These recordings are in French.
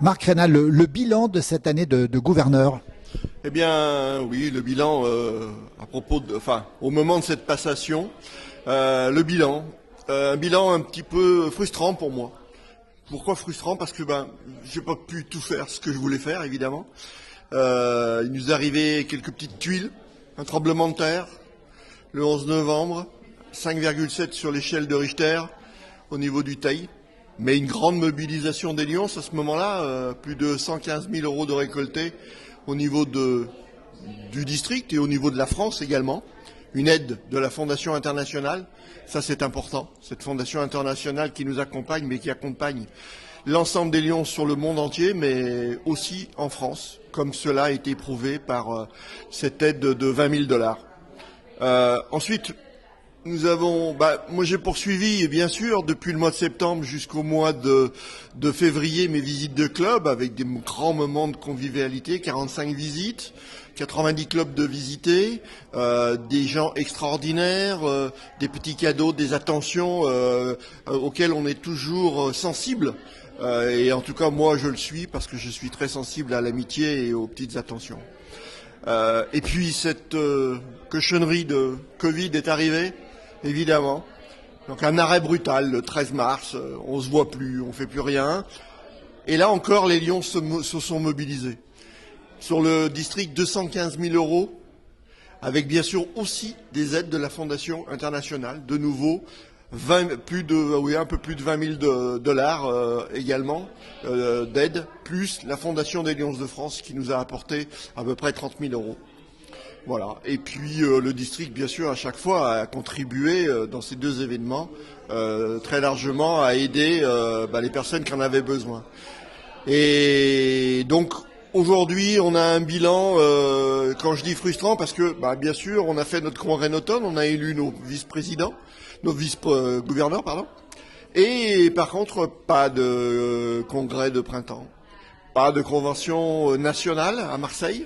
Marc Reynal, le bilan de cette année de gouverneur. Eh bien, oui, le bilan, au moment de cette passation, un bilan un petit peu frustrant pour moi. Pourquoi frustrant? Parce que j'ai pas pu tout faire ce que je voulais faire, évidemment. Il nous est arrivé quelques petites tuiles, un tremblement de terre, le 11 novembre, 5,7 sur l'échelle de Richter, au niveau du Teil. Mais une grande mobilisation des Lions à ce moment-là, plus de 115 000 euros de récoltés au niveau du district et au niveau de la France également. Une aide de la Fondation internationale, ça c'est important. Cette Fondation internationale qui nous accompagne, mais qui accompagne l'ensemble des Lions sur le monde entier, mais aussi en France, comme cela a été prouvé par cette aide de 20 000 $. Ensuite, moi j'ai poursuivi, bien sûr, depuis le mois de septembre jusqu'au mois de février, mes visites de club avec des grands moments de convivialité, 45 visites, 90 clubs de visités, des gens extraordinaires, des petits cadeaux, des attentions auxquelles on est toujours sensible. Et en tout cas, moi je le suis parce que je suis très sensible à l'amitié et aux petites attentions. Et puis cette cochonnerie de Covid est arrivée. Évidemment. Donc un arrêt brutal le 13 mars, on se voit plus, on fait plus rien. Et là encore, les Lions se sont mobilisés. Sur le district, 215 000 euros, avec bien sûr aussi des aides de la Fondation internationale. De nouveau, un peu plus de 20 000 $ également d'aide, plus la Fondation des Lions de France qui nous a apporté à peu près 30 000 euros. Voilà. Et puis le district, bien sûr, à chaque fois a contribué dans ces deux événements très largement à aider les personnes qui en avaient besoin. Et donc aujourd'hui, on a un bilan, quand je dis frustrant, parce que bien sûr, on a fait notre congrès d'automne, on a élu nos vice-gouverneurs, pardon. Et par contre, pas de congrès de printemps, pas de convention nationale à Marseille.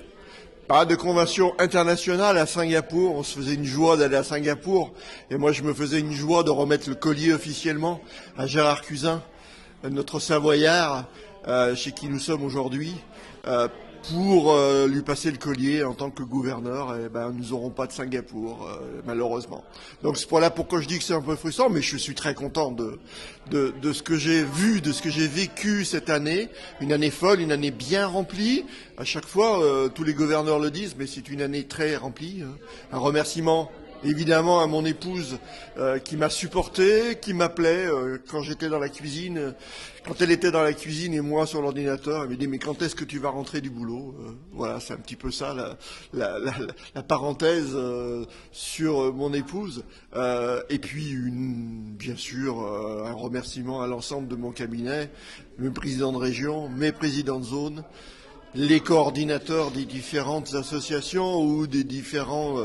Pas de convention internationale à Singapour. On se faisait une joie d'aller à Singapour. Et moi, je me faisais une joie de remettre le collier officiellement à Gérard Cusin, notre Savoyard, chez qui nous sommes aujourd'hui, pour lui passer le collier en tant que gouverneur. Et nous n'aurons pas de Singapour, malheureusement. Donc voilà pourquoi je dis que c'est un peu frustrant, mais je suis très content de ce que j'ai vu, de ce que j'ai vécu cette année. Une année folle, une année bien remplie. À chaque fois, tous les gouverneurs le disent, mais c'est une année très remplie. Un remerciement évidemment à mon épouse qui m'a supporté, qui m'appelait quand j'étais dans la cuisine, quand elle était dans la cuisine et moi sur l'ordinateur. Elle me dit mais quand est-ce que tu vas rentrer du boulot? Voilà, c'est un petit peu ça la parenthèse sur mon épouse. Et puis bien sûr un remerciement à l'ensemble de mon cabinet, mes présidents de région, mes présidents de zone, les coordinateurs des différentes associations ou des différents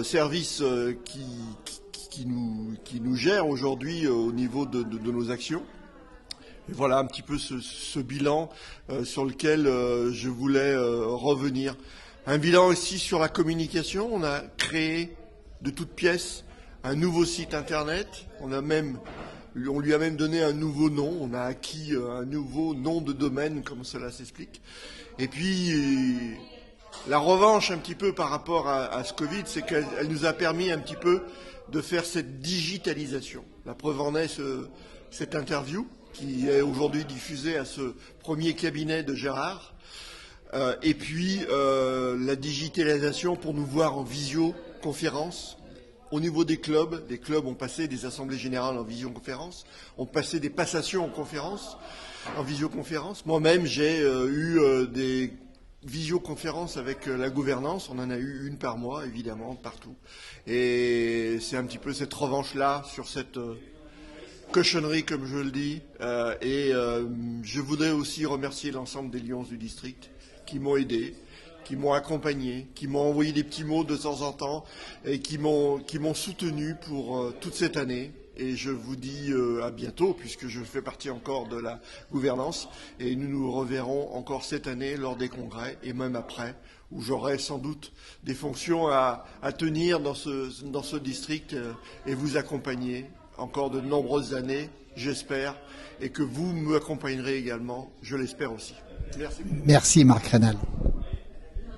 services qui nous gèrent aujourd'hui au niveau de nos actions. Et voilà un petit peu ce bilan sur lequel je voulais revenir. Un bilan aussi sur la communication. On a créé de toutes pièces un nouveau site internet. On lui a même donné un nouveau nom, on a acquis un nouveau nom de domaine, comme cela s'explique. Et puis, la revanche un petit peu par rapport à ce Covid, c'est qu'elle nous a permis un petit peu de faire cette digitalisation. La preuve en est cette interview qui est aujourd'hui diffusée à ce premier cabinet de Gérard. Et puis, la digitalisation pour nous voir en visioconférence. Au niveau des clubs ont passé des assemblées générales en visioconférence, ont passé des passations en visioconférence. Moi-même, j'ai eu des visioconférences avec la gouvernance. On en a eu une par mois, évidemment, partout. Et c'est un petit peu cette revanche-là sur cette cochonnerie, comme je le dis. Je voudrais aussi remercier l'ensemble des Lions du district qui m'ont aidé, qui m'ont accompagné, qui m'ont envoyé des petits mots de temps en temps et qui m'ont soutenu pour toute cette année. Et je vous dis à bientôt, puisque je fais partie encore de la gouvernance. Et nous nous reverrons encore cette année lors des congrès et même après, où j'aurai sans doute des fonctions à tenir dans ce district et vous accompagner encore de nombreuses années, j'espère, et que vous m'accompagnerez également, je l'espère aussi. Merci. Merci Marc Raynal.